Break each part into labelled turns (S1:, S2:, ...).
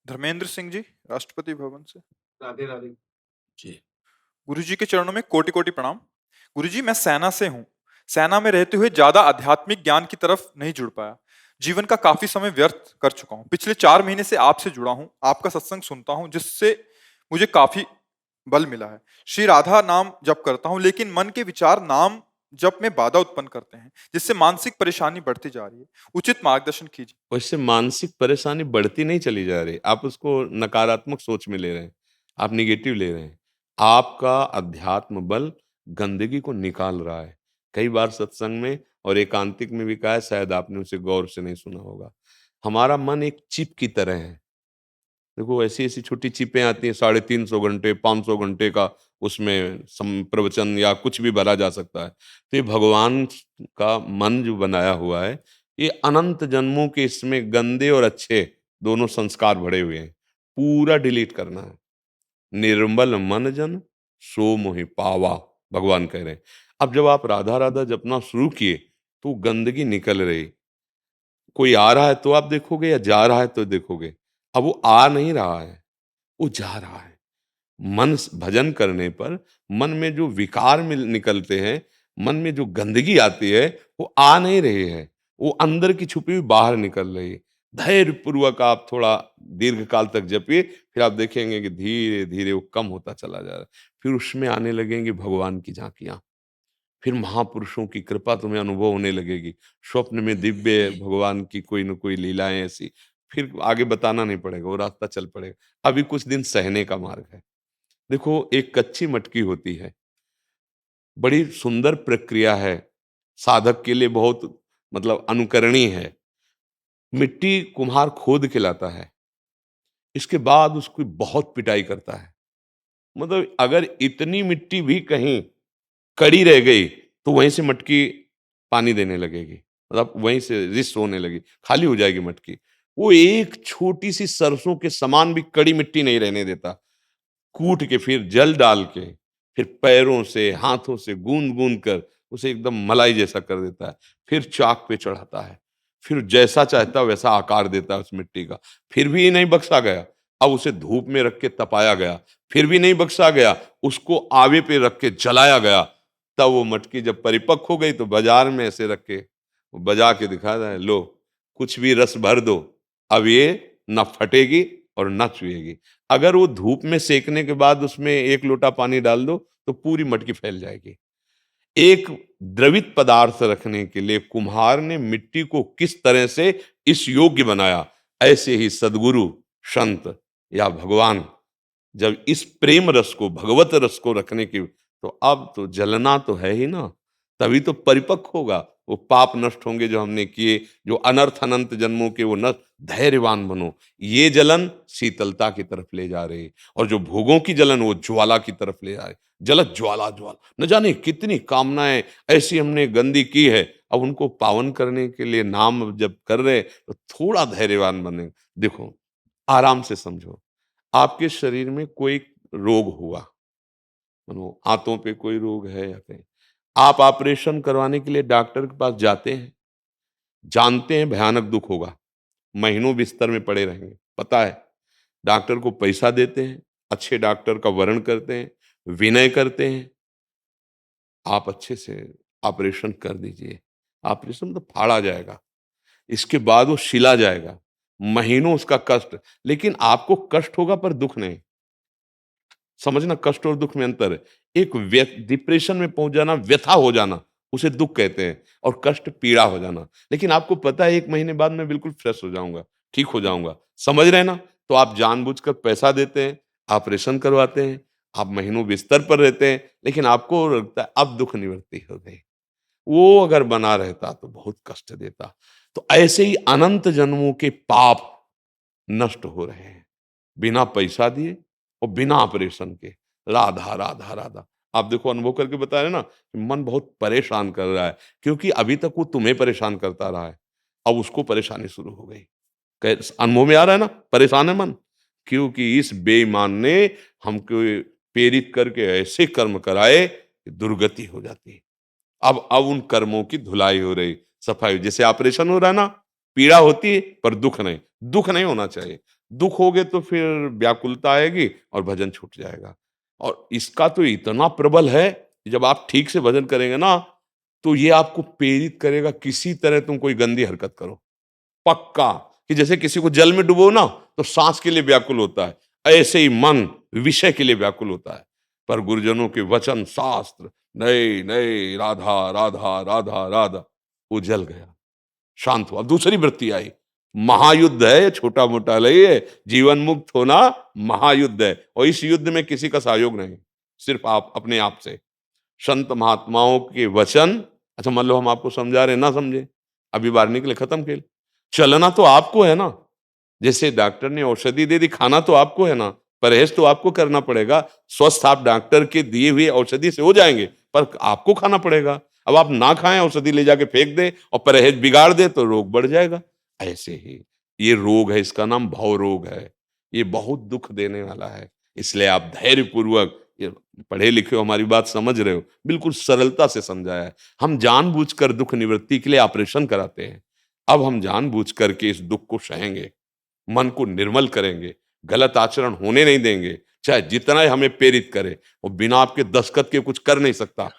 S1: धर्मेंद्र सिंह जी, राष्ट्रपति भवन से।
S2: राधे राधे
S3: जी।
S1: गुरुजी के चरणों में कोटि कोटि प्रणाम। गुरुजी, मैं सेना से हूँ। सेना में रहते हुए ज्यादा आध्यात्मिक ज्ञान की तरफ नहीं जुड़ पाया। जीवन का काफी समय व्यर्थ कर चुका हूँ। पिछले 4 महीने से आपसे जुड़ा हूँ, आपका सत्संग सुनता हूँ, जिससे मुझे काफी बल मिला है। श्री राधा नाम जप करता हूँ, लेकिन मन के विचार नाम जप में बाधा उत्पन्न करते हैं, जिससे मानसिक परेशानी बढ़ती जा रही है। उचित मार्गदर्शन कीजिए।
S3: उससे मानसिक परेशानी बढ़ती नहीं चली जा रही, आप उसको नकारात्मक सोच में ले रहे हैं, आप निगेटिव ले रहे हैं। आपका अध्यात्म बल गंदगी को निकाल रहा है। कई बार सत्संग में और एकांतिक में भी कहा है, शायद आपने उसे गौर से नहीं सुना होगा। हमारा मन एक चिप की तरह है। देखो ऐसी-ऐसी छोटी चिपें आती हैं, 350 घंटे, 500 घंटे का उसमें प्रवचन या कुछ भी भरा जा सकता है। तो ये भगवान का मन जो बनाया हुआ है, ये अनंत जन्मों के इसमें गंदे और अच्छे दोनों संस्कार भरे हुए हैं। पूरा डिलीट करना है। निर्मल मन जन सो मोहि पावा, भगवान कह रहे हैं। अब जब आप राधा राधा जपना शुरू किए तो गंदगी निकल रही। कोई आ रहा है तो आप देखोगे या जा रहा है तो देखोगे। अब वो आ नहीं रहा है, वो जा रहा है। भजन करने पर मन में जो विकार निकलते हैं, मन में जो गंदगी आती है, वो आ नहीं रही है, वो अंदर की छुपी हुई बाहर निकल रही है। धैर्य पूर्वक आप थोड़ा दीर्घ काल तक जपिए, फिर आप देखेंगे कि धीरे धीरे वो कम होता चला जा रहा है। फिर उसमें आने लगेंगे भगवान की झांकियां, फिर महापुरुषों की कृपा तुम्हें अनुभव होने लगेगी। स्वप्न में दिव्य भगवान की कोई न कोई लीलाएं ऐसी, फिर आगे बताना नहीं पड़ेगा, वो रास्ता चल पड़ेगा। अभी कुछ दिन सहने का मार्ग है। देखो एक कच्ची मटकी होती है, बड़ी सुंदर प्रक्रिया है, साधक के लिए बहुत मतलब अनुकरणीय है। मिट्टी कुम्हार खोद के लाता है, इसके बाद उसकी बहुत पिटाई करता है। मतलब अगर इतनी मिट्टी भी कहीं कड़ी रह गई तो वहीं से मटकी पानी देने लगेगी, मतलब वहीं से रिस होने लगी, खाली हो जाएगी मटकी। वो एक छोटी सी सरसों के समान भी कड़ी मिट्टी नहीं रहने देता। कूट के फिर जल डाल के फिर पैरों से हाथों से गूंद गूंद कर उसे एकदम मलाई जैसा कर देता है। फिर चाक पे चढ़ाता है, फिर जैसा चाहता है वैसा आकार देता है उस मिट्टी का। फिर भी नहीं बख्शा गया, अब उसे धूप में रख के तपाया गया। फिर भी नहीं बख्शा गया, उसको आवे पे रख के जलाया गया। तब वो मटकी जब परिपक्व हो गई तो बाजार में ऐसे रख के वो बजा के दिखाता है, लो कुछ भी रस भर दो, अब ये न फटेगी और न चुएगी। अगर वो धूप में सेकने के बाद उसमें 1 लोटा पानी डाल दो तो पूरी मटकी फैल जाएगी। एक द्रवित पदार्थ रखने के लिए कुम्हार ने मिट्टी को किस तरह से इस योग्य बनाया, ऐसे ही सदगुरु, संत या भगवान जब इस प्रेम रस को, भगवत रस को रखने की, तो अब तो जलना तो है ही ना, तभी तो परिपक्व होगा। वो पाप नष्ट होंगे जो हमने किए, जो अनर्थ अनंत जन्मों के, वो नष्ट। धैर्यवान बनो। ये जलन शीतलता की तरफ ले जा रही, और जो भोगों की जलन वो ज्वाला की तरफ ले जा रही। जलत ज्वाला ज्वाला, न जाने कितनी कामनाएं ऐसी हमने गंदी की है, अब उनको पावन करने के लिए नाम जब कर रहे तो थोड़ा धैर्यवान बने। देखो आराम से समझो, आपके शरीर में कोई रोग हुआ, मानो हाथों पे कोई रोग है या कहीं, आप ऑपरेशन करवाने के लिए डॉक्टर के पास जाते हैं, जानते हैं भयानक दुख होगा, महीनों बिस्तर में पड़े रहेंगे, पता है। डॉक्टर को पैसा देते हैं, अच्छे डॉक्टर का वर्ण करते हैं, विनय करते हैं, आप अच्छे से ऑपरेशन कर दीजिए। ऑपरेशन तो फाड़ा जाएगा, इसके बाद वो सिला जाएगा, महीनों उसका कष्ट, लेकिन आपको कष्ट होगा पर दुख नहीं। समझना, कष्ट और दुख में अंतर है। एक डिप्रेशन में पहुंच जाना, व्यथा हो जाना, उसे दुख कहते हैं, और कष्ट पीड़ा हो जाना। लेकिन आपको पता है 1 महीने बाद मैं बिल्कुल फ्रेश हो जाऊंगा, ठीक हो जाऊंगा, समझ रहे हैं ना। तो आप जानबूझकर पैसा देते हैं, ऑपरेशन करवाते हैं, आप महीनों बिस्तर पर रहते हैं, लेकिन आपको लगता है अब दुख निवृत्ति हो गई। वो अगर बना रहता तो बहुत कष्ट देता। तो ऐसे ही अनंत जन्मों के पाप नष्ट हो रहे हैं, बिना पैसा दिए और बिना ऑपरेशन के। राधा राधा राधा, आप देखो अनुभव करके बता रहे ना कि मन बहुत परेशान कर रहा है, क्योंकि अभी तक वो तुम्हें परेशान करता रहा है, अब उसको परेशानी शुरू हो गई। अनुभव में आ रहा है ना, परेशान है मन, क्योंकि इस बेईमान ने हमको प्रेरित करके ऐसे कर्म कराए कि दुर्गति हो जाती है। अब उन कर्मों की धुलाई हो रही, सफाई। जैसे ऑपरेशन हो रहा है ना, पीड़ा होती है पर दुख नहीं, दुख नहीं होना चाहिए। दुख होगे तो फिर व्याकुलता आएगी और भजन छूट जाएगा। और इसका तो इतना प्रबल है, जब आप ठीक से भजन करेंगे ना, तो ये आपको प्रेरित करेगा किसी तरह तुम कोई गंदी हरकत करो। पक्का, कि जैसे किसी को जल में डुबो ना, तो सांस के लिए व्याकुल होता है, ऐसे ही मन विषय के लिए व्याकुल होता है। पर गुरुजनों के वचन शास्त्र, नहीं नहीं, राधा राधा राधा राधा, वो जल गया, शांत हुआ। दूसरी वृत्ति आई, महायुद्ध है ये, छोटा मोटा नहीं है। जीवन मुक्त होना महायुद्ध है, और इस युद्ध में किसी का सहयोग नहीं, सिर्फ आप अपने आप से। संत महात्माओं के वचन, अच्छा मान लो हम आपको समझा रहे, ना समझे, अभी बाहर निकले, खत्म खेल। चलना तो आपको है ना, जैसे डॉक्टर ने औषधि दे दी, खाना तो आपको है ना, परहेज तो आपको करना पड़ेगा। स्वस्थ आप डॉक्टर के दिए हुए औषधि से हो जाएंगे, पर आपको खाना पड़ेगा। अब आप ना खाएं, औषधि ले जाके फेंक दें और परहेज बिगाड़ दे, तो रोग बढ़ जाएगा। ऐसे ही ये रोग है, इसका नाम भव रोग है, ये बहुत दुख देने वाला है। इसलिए आप धैर्य पूर्वक, ये पढ़े लिखे हो, हमारी बात समझ रहे हो, बिल्कुल सरलता से समझाया है। हम जानबूझकर दुख निवृत्ति के लिए ऑपरेशन कराते हैं, अब हम जानबूझ करके इस दुख को सहेंगे, मन को निर्मल करेंगे, गलत आचरण होने नहीं देंगे। चाहे जितना ही हमें प्रेरित करे, वो बिना आपके दस्तखत के कुछ कर नहीं सकता।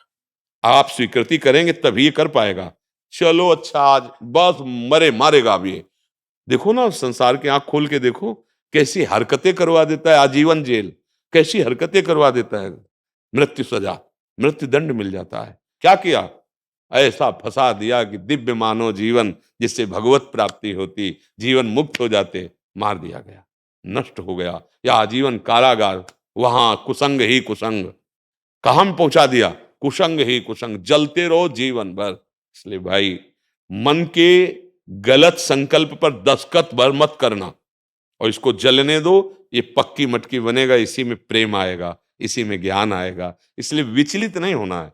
S3: आप स्वीकृति करेंगे तभी ये कर पाएगा। चलो अच्छा, आज बस मरे मारेगा अब ये। देखो ना, संसार की आंख खोल के देखो, कैसी हरकतें करवा देता है, आजीवन जेल, कैसी हरकतें करवा देता है, मृत्यु सजा, मृत्यु दंड मिल जाता है। क्या किया? ऐसा फंसा दिया कि दिव्य मानो जीवन, जिससे भगवत प्राप्ति होती, जीवन मुक्त हो जाते, मार दिया गया, नष्ट हो गया, या आजीवन कारागार, वहां कुसंग ही कुसंग, कहां में पहुंचा दिया, कुसंग ही कुसंग, जलते रहो जीवन भर। इसलिए भाई, मन के गलत संकल्प पर दस्तखत भर मत करना, और इसको जलने दो, ये पक्की मटकी बनेगा, इसी में प्रेम आएगा, इसी में ज्ञान आएगा। इसलिए विचलित नहीं होना है,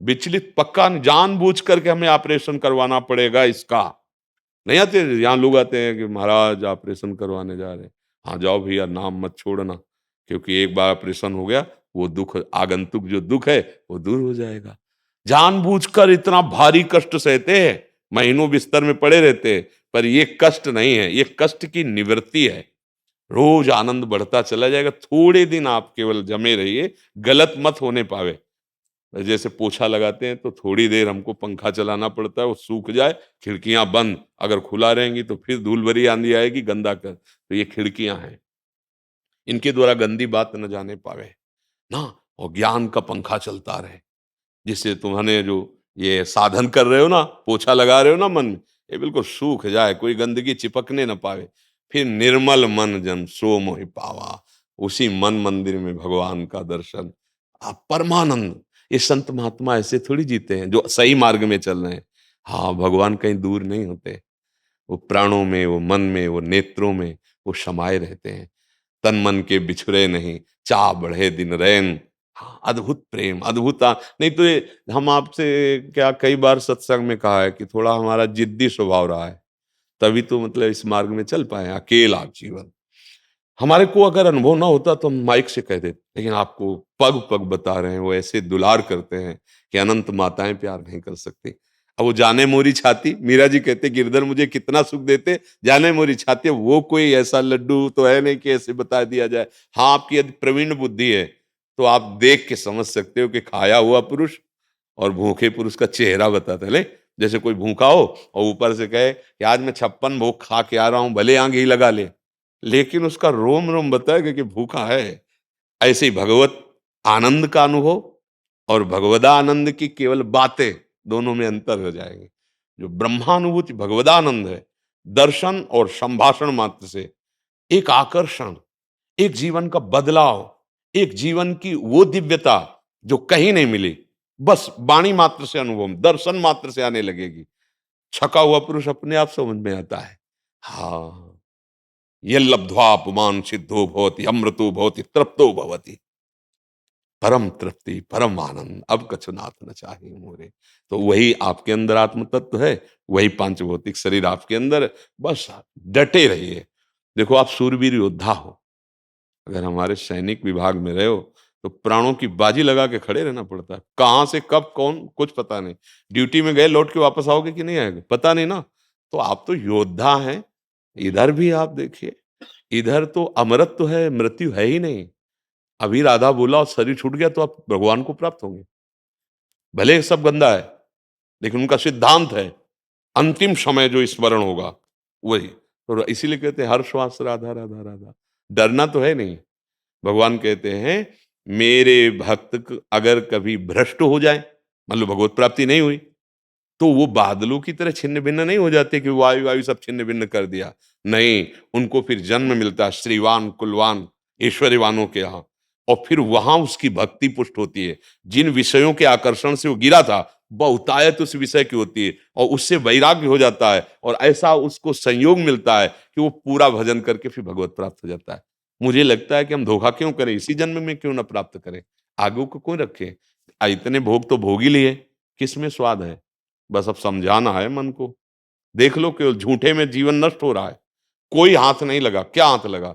S3: विचलित पक्का जानबूझ करके हमें ऑपरेशन करवाना पड़ेगा इसका। नहीं आते यहाँ लोग आते हैं कि महाराज ऑपरेशन करवाने जा रहे हैं, हाँ जाओ भैया, नाम मत छोड़ना, क्योंकि एक बार ऑपरेशन हो गया, वो दुख, आगंतुक जो दुख है वो दूर हो जाएगा। जानबूझकर इतना भारी कष्ट सहते हैं, महीनों बिस्तर में पड़े रहते हैं, पर ये कष्ट नहीं है, ये कष्ट की निवृत्ति है। रोज आनंद बढ़ता चला जाएगा। थोड़े दिन आप केवल जमे रहिए, गलत मत होने पावे। जैसे पोछा लगाते हैं तो थोड़ी देर हमको पंखा चलाना पड़ता है, वो सूख जाए, खिड़कियां बंद, अगर खुला रहेंगी तो फिर धूल भरी आंधी आएगी, गंदा कर, तो ये खिड़कियां हैं, इनके द्वारा गंदी बात न जाने पावे ना, और ज्ञान का पंखा चलता रहे, जिससे तुम्हारे जो ये साधन कर रहे हो ना, पोछा लगा रहे हो ना मन में, ये बिल्कुल सूख जाए, कोई गंदगी चिपकने न पावे। फिर निर्मल मन जन सो मोहि पावा, उसी मन मंदिर में भगवान का दर्शन, आप परमानंद। ये संत महात्मा ऐसे थोड़ी जीते हैं जो सही मार्ग में चल रहे हैं। हाँ, भगवान कहीं दूर नहीं होते, वो प्राणों में, वो मन में, वो नेत्रों में वो समाये रहते हैं। तन मन के बिछुरे नहीं, चाह बढ़े दिन रैन। हाँ, अद्भुत प्रेम, अद्भुत नहीं तो ये, हम आपसे क्या कई बार सत्संग में कहा है कि थोड़ा हमारा जिद्दी स्वभाव रहा है, तभी तो मतलब इस मार्ग में चल पाए, अकेला जीवन। हमारे को अगर अनुभव ना होता तो हम माइक से कह देते, लेकिन आपको पग पग बता रहे हैं, वो ऐसे दुलार करते हैं कि अनंत माताएं प्यार नहीं कर सकती। अब वो जाने मोरी छाती, मीरा जी कहते गिरधर मुझे कितना सुख देते, जाने मोरी छाती, वो कोई ऐसा लड्डू तो है नहीं कि ऐसे बता दिया जाए। हाँ, आपकी यदि प्रवीण बुद्धि है तो आप देख के समझ सकते हो कि खाया हुआ पुरुष और भूखे पुरुष का चेहरा बताता है। ले, जैसे कोई भूखा हो और ऊपर से कहे कि आज मैं 56 भोग खा के आ रहा हूं, भले आगे ही लगा ले, लेकिन उसका रोम रोम बताएगा कि भूखा है। ऐसे ही भगवत आनंद का अनुभव और भगवदानंद की केवल बातें, दोनों में अंतर हो जाएंगे। जो ब्रह्मानुभूति भगवदानंद है, दर्शन और संभाषण मात्र से एक आकर्षण, एक जीवन का बदलाव, एक जीवन की वो दिव्यता जो कहीं नहीं मिली, बस वाणी मात्र से अनुभव, दर्शन मात्र से आने लगेगी। छका हुआ पुरुष अपने आप समझ में आता है। हाँ, ये लब्ध्वा पुमान सिद्धो भवति, अमृतो भवति, तृप्तो भवति, परम तृप्ति, परम आनंद, अब कछु नाथ न चाहिए मोरे। तो वही आपके अंदर आत्म तत्व है, वही पांच भौतिक शरीर आपके अंदर है। बस डटे रहिए। देखो, आप सूरवीर योद्धा हो, अगर हमारे सैनिक विभाग में रहे हो तो प्राणों की बाजी लगा के खड़े रहना पड़ता है। कहां से कब कौन कुछ पता नहीं, ड्यूटी में गए लौट के वापस आओगे कि नहीं आएंगे पता नहीं ना। तो आप तो योद्धा हैं, इधर भी आप देखिए, इधर तो अमरत्व तो है, मृत्यु है ही नहीं। अभी राधा बोला और शरीर छूट गया तो आप भगवान को प्राप्त होंगे। भले ही सब गंदा है, लेकिन उनका सिद्धांत है अंतिम समय जो स्मरण होगा वही। तो इसीलिए कहते हैं हर श्वास राधा राधा राधा। डरना तो है नहीं। भगवान कहते हैं मेरे भक्त अगर कभी भ्रष्ट हो जाए, मान लो भगवत प्राप्ति नहीं हुई, तो वो बादलों की तरह छिन्न भिन्न नहीं हो जाते कि वायु वायु सब छिन्न भिन्न कर दिया। नहीं, उनको फिर जन्म मिलता है श्रीवान कुलवान ऐश्वर्यवानों के यहाँ, और फिर वहां उसकी भक्ति पुष्ट होती है। जिन विषयों के आकर्षण से वो गिरा था, बहुतायत उस विषय की होती है और उससे वैराग्य हो जाता है, और ऐसा उसको संयोग मिलता है कि वो पूरा भजन करके फिर भगवत प्राप्त हो जाता है। मुझे लगता है कि हम धोखा क्यों करें, इसी जन्म में क्यों ना प्राप्त करें, आगे को क्यों रखें। इतने भोग तो भोग ही लिए, किसमें स्वाद है। बस अब समझाना है मन को। देख लो केवल झूठे में जीवन नष्ट हो रहा है, कोई हाथ नहीं लगा। क्या हाथ लगा?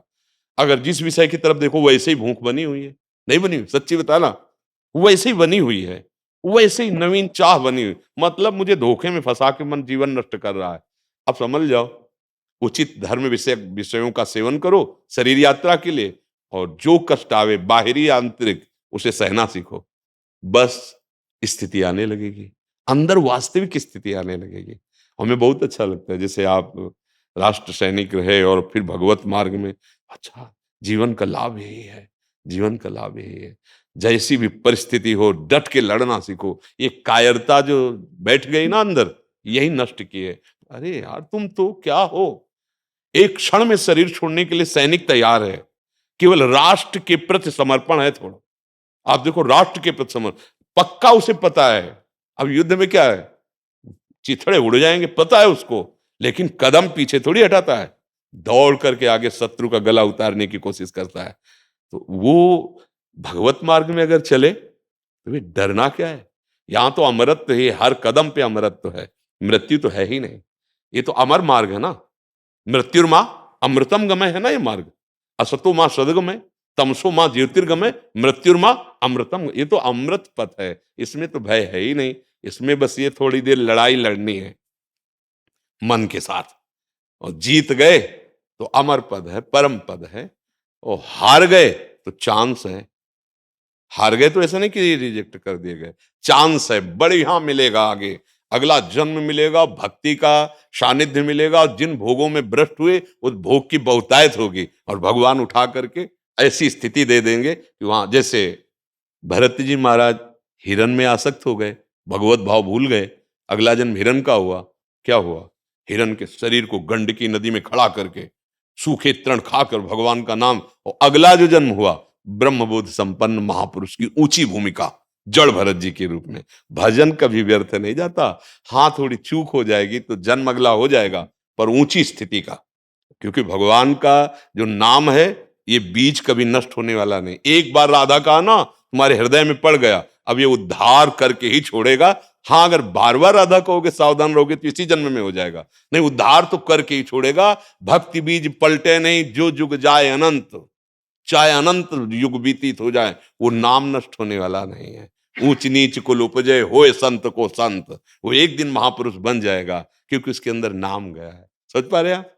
S3: अगर जिस विषय की तरफ देखो वैसे ही भूख बनी हुई है। नहीं बनी हुई, सच्ची बताना, वैसे ही बनी हुई है, वैसे ही नवीन चाह बनी हुई। मतलब मुझे धोखे में फंसा के मन जीवन नष्ट कर रहा है। अब समझ जाओ, उचित धर्म विषय विषयों का सेवन करो शरीर यात्रा के लिए, और जो कष्ट आवे बाहरी या आंतरिक उसे सहना सीखो। बस स्थिति आने लगेगी, अंदर वास्तविक स्थिति आने लगेगी। हमें बहुत अच्छा लगता है जैसे आप राष्ट्र सैनिक रहे और फिर भगवत मार्ग में। अच्छा, जीवन का लाभ यही है, जीवन का लाभ यही है। जैसी भी परिस्थिति हो डट के लड़ना सीखो। ये कायरता जो बैठ गई ना अंदर, यही नष्ट की है। अरे यार तुम तो क्या हो, एक क्षण में शरीर छोड़ने के लिए सैनिक तैयार है, केवल राष्ट्र के प्रति समर्पण है थोड़ा। आप देखो राष्ट्र के प्रति समर्पण पक्का उसे पता है। अब युद्ध में क्या है, चिथड़े उड़ जाएंगे पता है उसको, लेकिन कदम पीछे थोड़ी हटाता है, दौड़ करके आगे शत्रु का गला उतारने की कोशिश करता है। तो वो भगवत मार्ग में अगर चले तो वे डरना क्या है। यहां तो अमरत्व है, हर कदम पे अमरत्व है, मृत्यु तो है ही नहीं। ये तो अमर मार्ग है ना, मृत्युर्मा अमृतम गमय है ना ये मार्ग। असतो मां सदगमय, तमसो मां ज्योतिर्गमय, मृत्युर्मा अमृतम। ये तो अमृत पथ है, इसमें तो भय है ही नहीं। इसमें बस ये थोड़ी देर लड़ाई लड़नी है मन के साथ, और जीत गए तो अमर पद है, परम पद है, और हार गए तो चांस है। हार गए तो ऐसा नहीं कि रिजेक्ट कर दिए गए, चांस है, बढ़िया मिलेगा आगे, अगला जन्म मिलेगा, भक्ति का सानिध्य मिलेगा, और जिन भोगों में भ्रष्ट हुए उस भोग की बहुतायत होगी, और भगवान उठा करके ऐसी स्थिति दे देंगे कि वहां जैसे भरत जी महाराज हिरण में आसक्त हो गए, भगवत भाव भूल गए, अगला जन्म हिरण का हुआ। क्या हुआ, हिरण के शरीर को गंडकी नदी में खड़ा करके सूखे तृण खाकर भगवान का नाम, और अगला जो जन्म हुआ ब्रह्मबोध संपन्न महापुरुष की ऊंची भूमिका जड़ भरत जी के रूप में। भजन कभी व्यर्थ नहीं जाता। हाँ थोड़ी चूक हो जाएगी तो जन्म अगला हो जाएगा, पर ऊंची स्थिति का, क्योंकि भगवान का जो नाम है ये बीज कभी नष्ट होने वाला नहीं। एक बार राधा का ना तुम्हारे हृदय में पड़ गया, अब ये उद्धार करके ही छोड़ेगा। हाँ अगर बार बार राधा कहोगे सावधान रहोगे तो इसी जन्म में हो जाएगा, नहीं उद्धार तो करके ही छोड़ेगा। भक्ति बीज पलटे नहीं, जो जुग जाए अनंत, चाहे अनंत युग बीतित हो जाए, वो नाम नष्ट होने वाला नहीं है। ऊंच नीच कुल उपजे होए संत को संत, वो एक दिन महापुरुष बन जाएगा, क्योंकि उसके अंदर नाम गया है। समझ पा रहे आप?